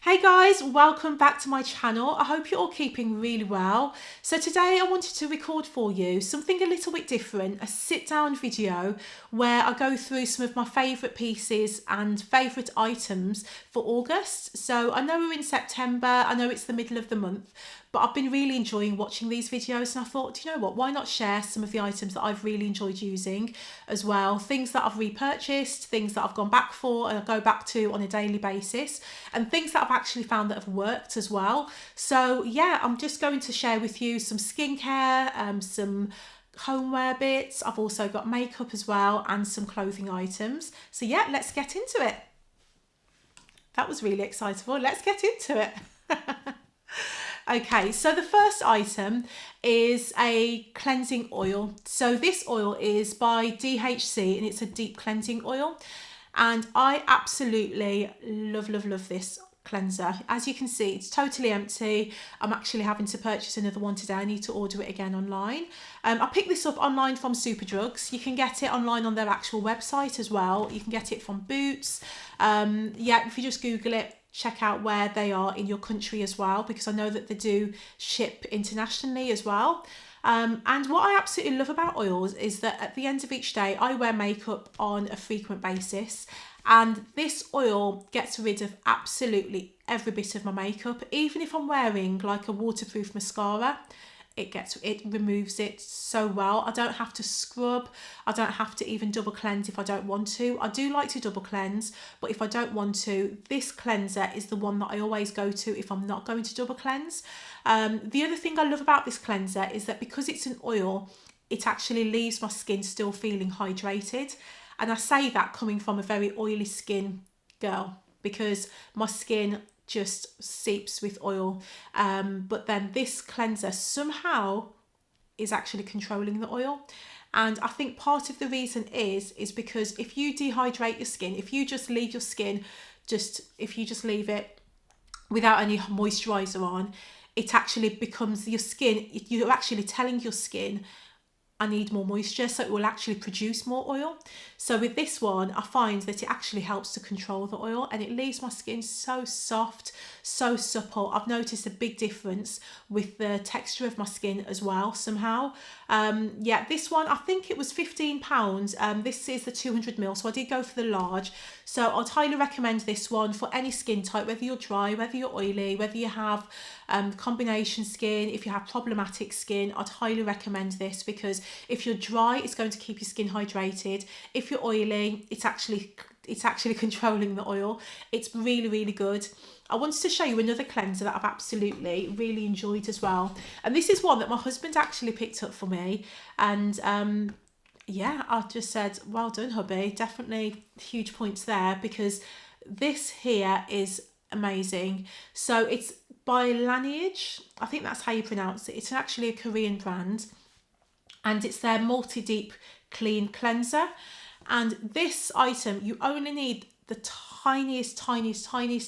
Hey guys, welcome back to my channel. I hope you're all keeping really well. So today I wanted to record for you something a little bit different, a sit down video where I go through some of my favourite pieces and favourite items for August. So I know we're in September, I know it's the middle of the month, but I've been really enjoying watching these videos and I thought, do you know what, why not share some of the items that I've really enjoyed using as well, things that I've repurchased, things that I've gone back for and I go back to on a daily basis, and things that I've actually found that have worked as well. So yeah, I'm just going to share with you some skincare, some homeware bits. I've also got makeup as well and some clothing items. So yeah, let's get into it. That was really excitable. Let's get into it. Okay, so the first item is a cleansing oil. So this oil is by DHC and it's a deep cleansing oil. And I absolutely love this cleanser. As you can see, it's totally empty. I'm actually having to purchase another one today. I need to order it again online. I picked this up online from Superdrugs. You can get it online on their actual website as well. You can get it from Boots. Yeah, if you just Google it, check out where they are in your country as well, because I know that they do ship internationally as well. And what I absolutely love about oils is that at the end of each day, I wear makeup on a frequent basis. And this oil gets rid of absolutely every bit of my makeup. Even if I'm wearing like a waterproof mascara, it removes it so well. I don't have to scrub. I don't have to even double cleanse if I don't want to. I do like to double cleanse, but if I don't want to, this cleanser is the one that I always go to if I'm not going to double cleanse. The other thing I love about this cleanser is that because it's an oil, it actually leaves my skin still feeling hydrated. And I say that coming from a very oily skin girl, because my skin just seeps with oil, but then this cleanser somehow is actually controlling the oil. And I think part of the reason is because if you dehydrate your skin, if you just leave your skin, if you just leave it without any moisturizer on, it actually becomes your skin, you're actually telling your skin, I need more moisture, so it will actually produce more oil. So with this one, I find that it actually helps to control the oil and it leaves my skin so soft, so supple. I've noticed a big difference with the texture of my skin as well somehow. Yeah, this one, I think it was £15. This is the 200ml, so I did go for the large. So I'd highly recommend this one for any skin type, whether you're dry, whether you're oily, whether you have combination skin, if you have problematic skin, I'd highly recommend this, because if you're dry, it's going to keep your skin hydrated. If you're oily, it's actually controlling the oil. It's really good. I wanted to show you another cleanser that I've absolutely really enjoyed as well, and this is one that my husband actually picked up for me, and yeah, I just said, well done hubby, definitely huge points there, because this here is amazing. So it's by Lineage, I think that's how you pronounce it. It's actually a Korean brand, and it's their multi-deep clean cleanser. And this item, you only need the tiniest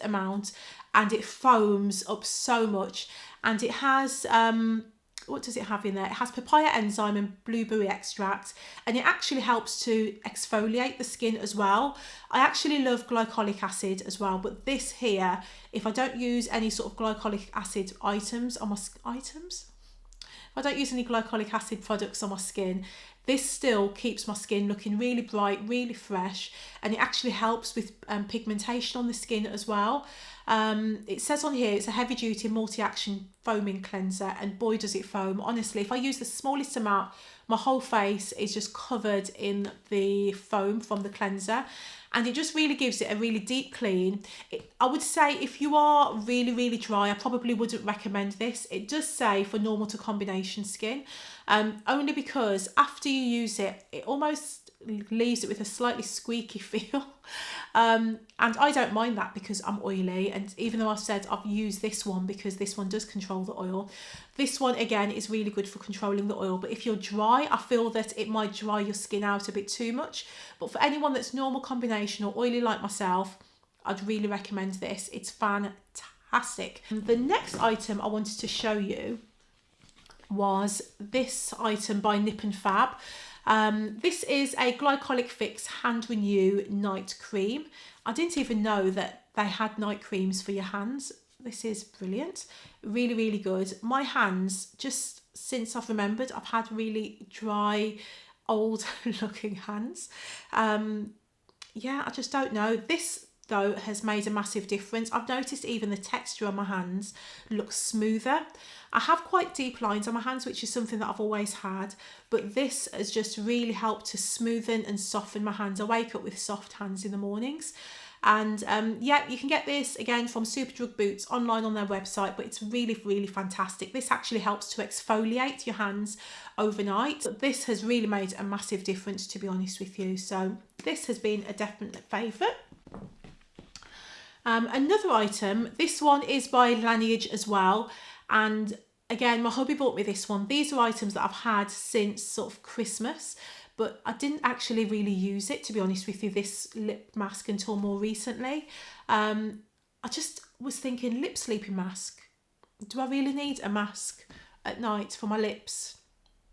amount, and it foams up so much. And it has what does it have in there? It has papaya enzyme and blueberry extract, and it actually helps to exfoliate the skin as well. I actually love glycolic acid as well, but this here, if I don't use any sort of glycolic acid items on my if I don't use any glycolic acid products on my skin, this still keeps my skin looking really bright, really fresh, and it actually helps with pigmentation on the skin as well. It says on here it's a heavy duty multi-action foaming cleanser, and boy does it foam. Honestly, if I use the smallest amount, my whole face is just covered in the foam from the cleanser, and it just really gives it a really deep clean. I would say if you are really dry, I probably wouldn't recommend this. It does say for normal to combination skin, only because after you use it, it almost leaves it with a slightly squeaky feel. And I don't mind that because I'm oily, and even though I've said I've used this one because this one does control the oil, this one again is really good for controlling the oil. But if you're dry, I feel that it might dry your skin out a bit too much. But for anyone that's normal combination or oily like myself, I'd really recommend this. It's fantastic. The next item I wanted to show you was this item by Nip and Fab. This is a Glycolic Fix Hand Renew Night Cream. I didn't even know that they had night creams for your hands. This is brilliant, really, really good. My hands, just since I've remembered, I've had really dry, old looking hands. Yeah, I just don't know. This though has made a massive difference. I've noticed even the texture on my hands looks smoother. I have quite deep lines on my hands, which is something that I've always had, but this has just really helped to smoothen and soften my hands. I wake up with soft hands in the mornings. And yeah, you can get this again from Superdrug Boots online on their website, but it's really, really fantastic. This actually helps to exfoliate your hands overnight. But this has really made a massive difference, to be honest with you. So this has been a definite favourite. Another item, this one is by Laneige as well. And again, my hubby bought me this one. These are items that I've had since sort of Christmas, but I didn't actually really use it, to be honest with you, this lip mask until more recently. I just was thinking, lip sleeping mask. Do I really need a mask at night for my lips?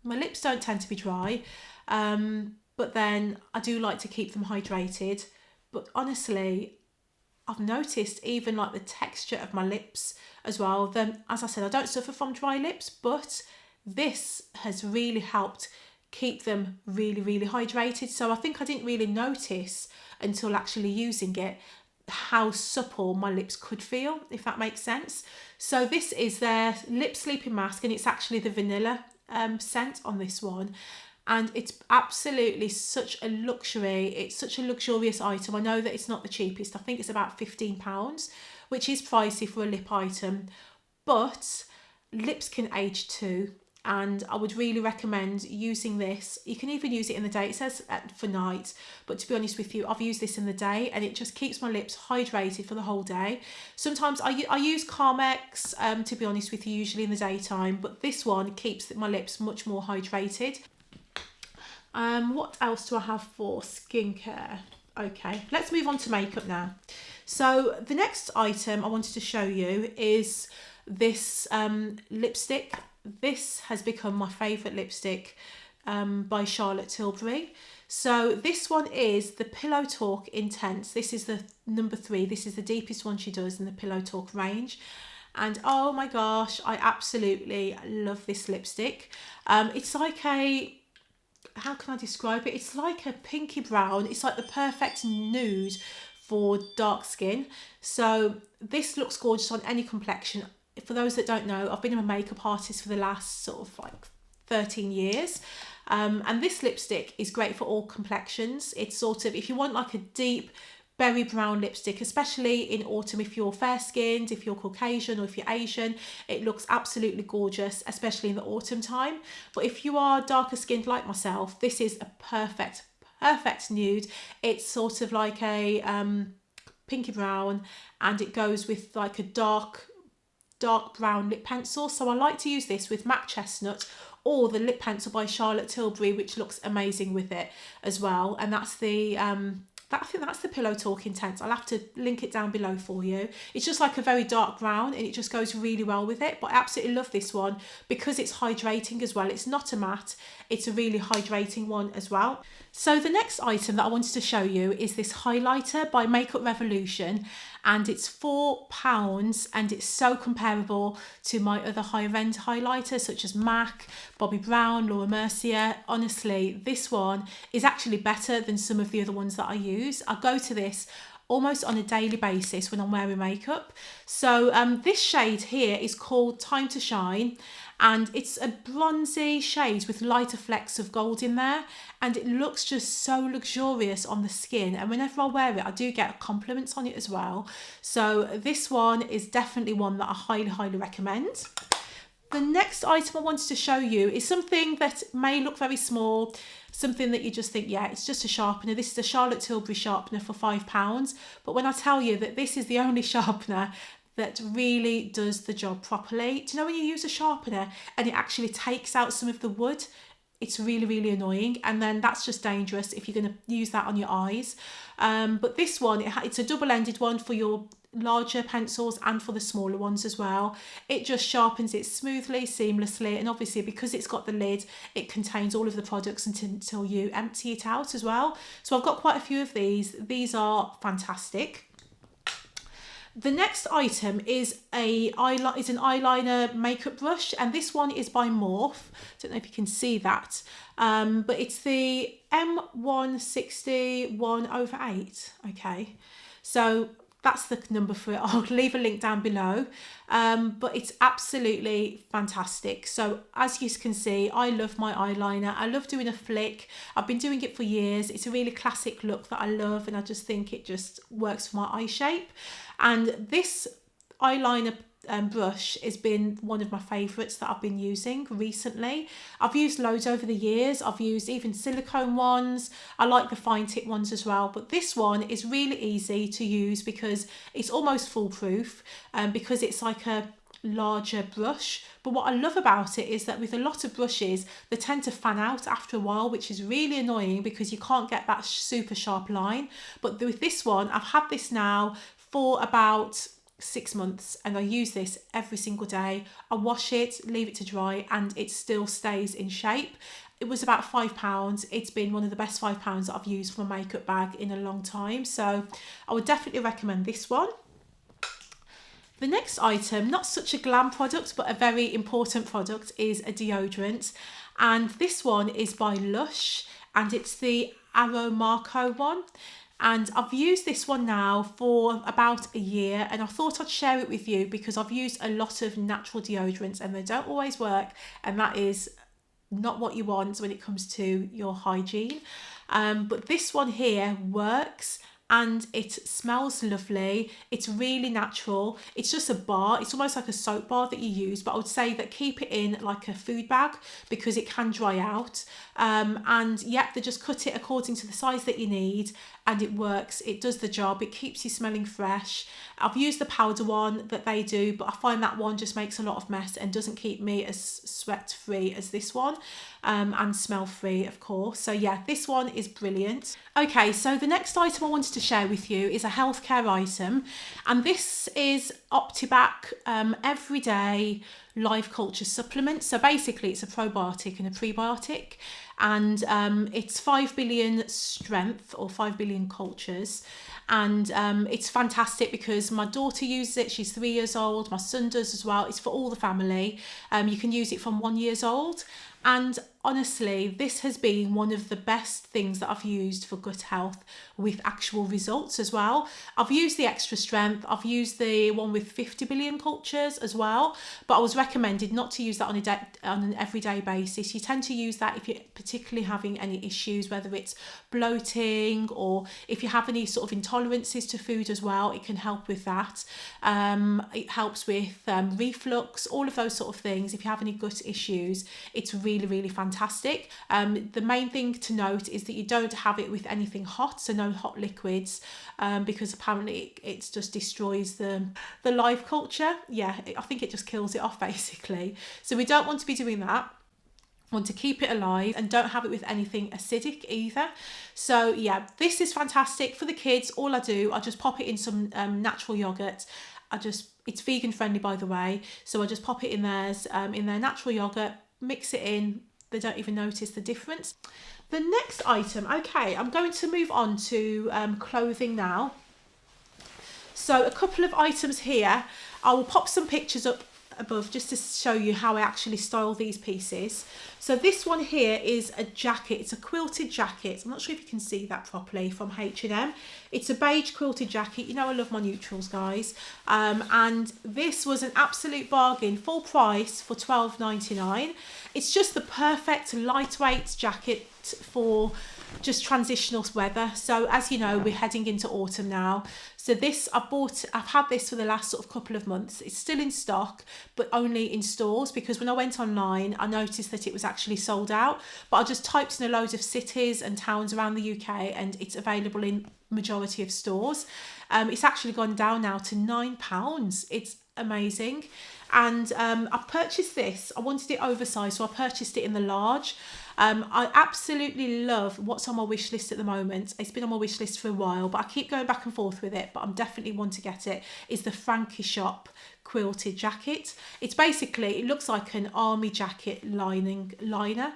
My lips don't tend to be dry, but then I do like to keep them hydrated. But honestly, I've noticed even like the texture of my lips as well. Then, as I said, I don't suffer from dry lips, but this has really helped keep them really, really hydrated. So I think I didn't really notice until actually using it how supple my lips could feel, if that makes sense. So this is their lip sleeping mask, and it's actually the vanilla scent on this one. And it's absolutely such a luxury. It's such a luxurious item. I know that it's not the cheapest. I think it's about £15, which is pricey for a lip item. But lips can age too. And I would really recommend using this. You can even use it in the day. It says for night. But to be honest with you, I've used this in the day. And it just keeps my lips hydrated for the whole day. Sometimes I use Carmex, to be honest with you, usually in the daytime. But this one keeps my lips much more hydrated. What else do I have for skincare? Okay, let's move on to makeup now. So the next item I wanted to show you is this lipstick. This has become my favourite lipstick by Charlotte Tilbury. So this one is the Pillow Talk Intense. This is the number 3. This is the deepest one she does in the Pillow Talk range. And oh my gosh, I absolutely love this lipstick. It's like a... how can I describe it? It's like a pinky brown. It's like the perfect nude for dark skin. So this looks gorgeous on any complexion. For those that don't know, I've been a makeup artist for the last sort of like 13 years. And this lipstick is great for all complexions. It's sort of, if you want like a deep berry brown lipstick, especially in autumn, if you're fair skinned, if you're Caucasian, or if you're Asian, it looks absolutely gorgeous, especially in the autumn time. But if you are darker skinned like myself, this is a perfect nude. It's sort of like a pinky brown, and it goes with like a dark brown lip pencil. So I like to use this with MAC Chestnut or the lip pencil by Charlotte Tilbury, which looks amazing with it as well. And that's the I think that's the Pillow Talk Intense. I'll have to link it down below for you. It's just like a very dark brown, and it just goes really well with it. But I absolutely love this one because it's hydrating as well. It's not a matte, it's a really hydrating one as well. So the next item that I wanted to show you is this highlighter by Makeup Revolution, and it's £4, and it's so comparable to my other higher end highlighters such as MAC, Bobbi Brown, Laura Mercier. Honestly, this one is actually better than some of the other ones that I use. I go to this almost on a daily basis when I'm wearing makeup. So this shade here is called Time to Shine, and it's a bronzy shade with lighter flecks of gold in there, and it looks just so luxurious on the skin. And whenever I wear it, I do get compliments on it as well. So this one is definitely one that I highly recommend. The next item I wanted to show you is something that may look very small, something that you just think, yeah, it's just a sharpener. This is a Charlotte Tilbury sharpener for £5. But when I tell you that this is the only sharpener that really does the job properly. Do you know when you use a sharpener and it actually takes out some of the wood? It's really annoying, and then that's just dangerous if you're going to use that on your eyes. But this one, it's a double-ended one for your larger pencils and for the smaller ones as well. It just sharpens it smoothly, seamlessly, and obviously because it's got the lid, it contains all of the products until you empty it out as well. So I've got quite a few of these. These are fantastic. The next item is an eyeliner makeup brush, and this one is by Morphe. Don't know if you can see that, but it's the M160 1/8. Okay, so that's the number for it. I'll leave a link down below, but it's absolutely fantastic. So as you can see, I love my eyeliner. I love doing a flick. I've been doing it for years. It's a really classic look that I love, and I just think it just works for my eye shape. And this eyeliner brush has been one of my favourites that I've been using recently. I've used loads over the years. I've used even silicone ones. I like the fine tip ones as well, but this one is really easy to use because it's almost foolproof, because it's like a larger brush. But what I love about it is that with a lot of brushes, they tend to fan out after a while, which is really annoying because you can't get that super sharp line. But with this one, I've had this now for about 6 months, and I use this every single day. I wash it, leave it to dry, and it still stays in shape. It was about £5. It's been one of the best £5 that I've used for a makeup bag in a long time, so I would definitely recommend this one. The next item, not such a glam product but a very important product, is a deodorant, and this one is by Lush, and it's the Aromarco one. And I've used this one now for about a year, and I thought I'd share it with you because I've used a lot of natural deodorants and they don't always work, and that is not what you want when it comes to your hygiene. But this one here works, and it smells lovely. It's really natural. It's just a bar. It's almost like a soap bar that you use, but I would say that keep it in like a food bag because it can dry out. And yep, they just cut it according to the size that you need, and it works. It does the job. It keeps you smelling fresh. I've used the powder one that they do, but I find that one just makes a lot of mess and doesn't keep me as sweat free as this one, and smell free, of course. So yeah, this one is brilliant. Okay, so the next item I wanted to share with you is a healthcare item, and this is Optibac Everyday Life Culture Supplement. So basically it's a probiotic and a prebiotic, and it's 5 billion strength or 5 billion cultures, and it's fantastic because my daughter uses it. She's 3 years old. My son does as well. It's for all the family. You can use it from 1 year old. And honestly, this has been one of the best things that I've used for gut health with actual results as well. I've used the extra strength. I've used the one with 50 billion cultures as well, but I was recommended not to use that on an everyday basis. You tend to use that if you're particularly having any issues, whether it's bloating or if you have any sort of intolerances to food as well. It can help with that. It helps with reflux, all of those sort of things. If you have any gut issues, it's really fantastic. The main thing to note is that you don't have it with anything hot, so no hot liquids, because apparently it just destroys the live culture. Yeah, I think it just kills it off basically. So we don't want to be doing that. Want to keep it alive, and don't have it with anything acidic either. So yeah, this is fantastic for the kids. All I do, I just pop it in some natural yogurt. It's vegan friendly, by the way, so I just pop it in theirs, in their natural yogurt, mix it in. They don't even notice the difference. The next item, okay, I'm going to move on to clothing now. So a couple of items here. I will pop some pictures up above just to show you how I actually style these pieces. So this one here is a jacket. It's a quilted jacket. I'm not sure if you can see that properly, from H&M. It's a beige quilted jacket. You know I love my neutrals, guys. And this was an absolute bargain, full price for £12.99. It's just the perfect lightweight jacket for just transitional weather. So as you know, we're heading into autumn now. So this I've had this for the last sort of couple of months. It's still in stock, but only in stores, because when I went online, I noticed that it was actually sold out. But I just typed in a load of cities and towns around the UK, and it's available in majority of stores. It's actually gone down now to £9. It's amazing. And I purchased this. I wanted it oversized, so I purchased it in the large. I absolutely love what's on my wish list at the moment. It's been on my wish list for a while, but I keep going back and forth with it, but I'm definitely want to get it, is the Frankie Shop quilted jacket. It's basically, it looks like an army jacket liner.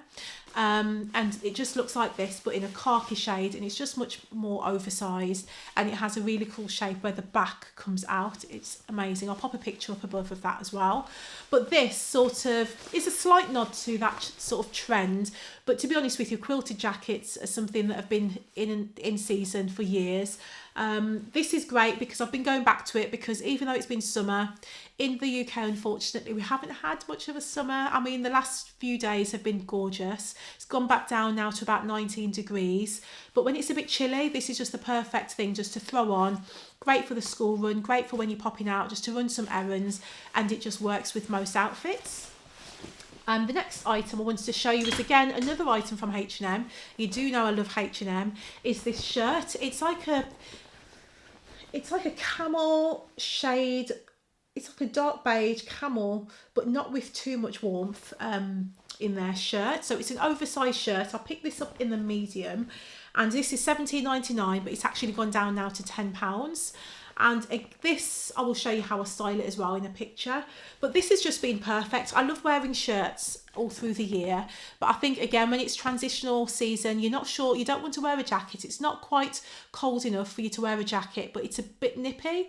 And it just looks like this, but in a khaki shade, and it's just much more oversized, and it has a really cool shape where the back comes out. It's amazing. I'll pop a picture up above of that as well. But this sort of is a slight nod to that sort of trend, but to be honest with you, quilted jackets are something that have been in season for years. This is great because I've been going back to it, because even though it's been summer in the UK, unfortunately we haven't had much of a summer. I mean, the last few days have been gorgeous. It's gone back down now to about 19 degrees, but when it's a bit chilly, this is just the perfect thing just to throw on. Great for the school run, great for when you're popping out just to run some errands, and it just works with most outfits. The next item I wanted to show you is again another item from H&M. You do know I love H&M. Is this shirt. It's like a camel shade. It's like a dark beige camel, but not with too much warmth in their shirt. So it's an oversized shirt. I picked this up in the medium, and this is £17.99, but it's actually gone down now to £10. And this, I will show you how I style it as well in a picture, but this has just been perfect. I love wearing shirts all through the year, but I think again when it's transitional season, you're not sure, you don't want to wear a jacket, it's not quite cold enough for you to wear a jacket, but it's a bit nippy.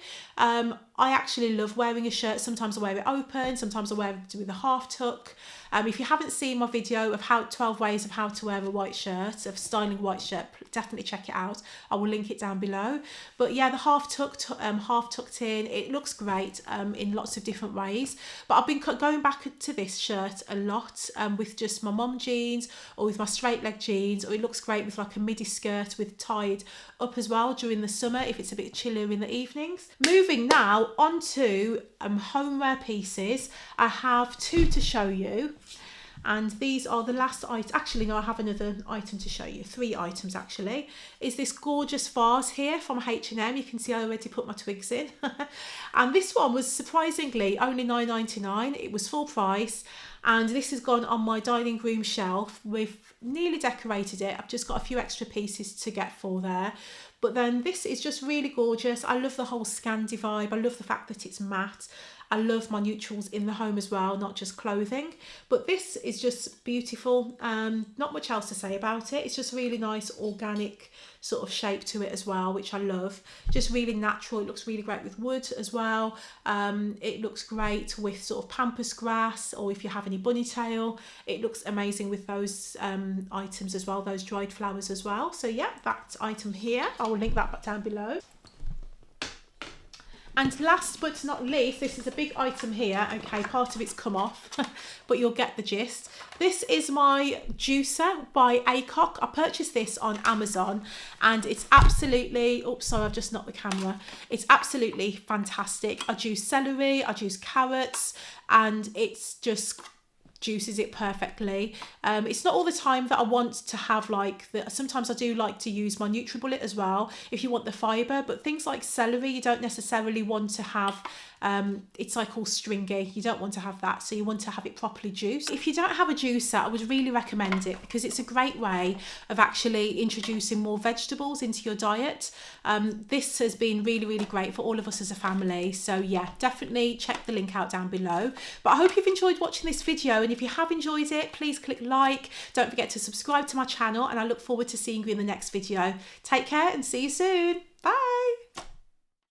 I actually love wearing a shirt. Sometimes I wear it open, sometimes I wear it with a half tuck. If you haven't seen my video of 12 ways of how to wear a white shirt, of styling a white shirt, definitely check it out. I will link it down below. But yeah, the half tucked in, it looks great in lots of different ways. But I've been going back to this shirt a lot with just my mum jeans or with my straight leg jeans, or it looks great with like a midi skirt with tied up as well during the summer if it's a bit chillier in the evenings. Moving now onto homeware pieces. I have two to show you, and these are the last item. Actually no, I have another item to show you, 3 items actually. Is this gorgeous vase here from H&M. You can see I already put my twigs in. And this one was surprisingly only £9.99. It was full price, and this has gone on my dining room shelf. We've nearly decorated it. I've just got a few extra pieces to get for there. But then this is just really gorgeous. I love the whole Scandi vibe. I love the fact that it's matte. I love my neutrals in the home as well, not just clothing. But this is just beautiful. Not much else to say about it. It's just really nice, organic sort of shape to it as well, which I love. Just really natural. It looks really great with wood as well. It looks great with sort of pampas grass, or if you have any bunny tail, it looks amazing with those items as well, those dried flowers as well. So yeah, that item here, I will link that down below. And last but not least, this is a big item here. Okay, part of it's come off, but you'll get the gist. This is my juicer by Acock. I purchased this on Amazon, and it's absolutely, oops, sorry, I've just knocked the camera. It's absolutely fantastic. I juice celery, I juice carrots, and it's just juices it perfectly. It's not all the time that I want to have like the, sometimes I do like to use my NutriBullet as well if you want the fibre, but things like celery you don't necessarily want to have. It's like all stringy, you don't want to have that, so you want to have it properly juiced. If you don't have a juicer, I would really recommend it, because it's a great way of actually introducing more vegetables into your diet. This has been really great for all of us as a family, so yeah, definitely check the link out down below. But I hope you've enjoyed watching this video, and if you have enjoyed it, please click like, don't forget to subscribe to my channel, and I look forward to seeing you in the next video. Take care and see you soon.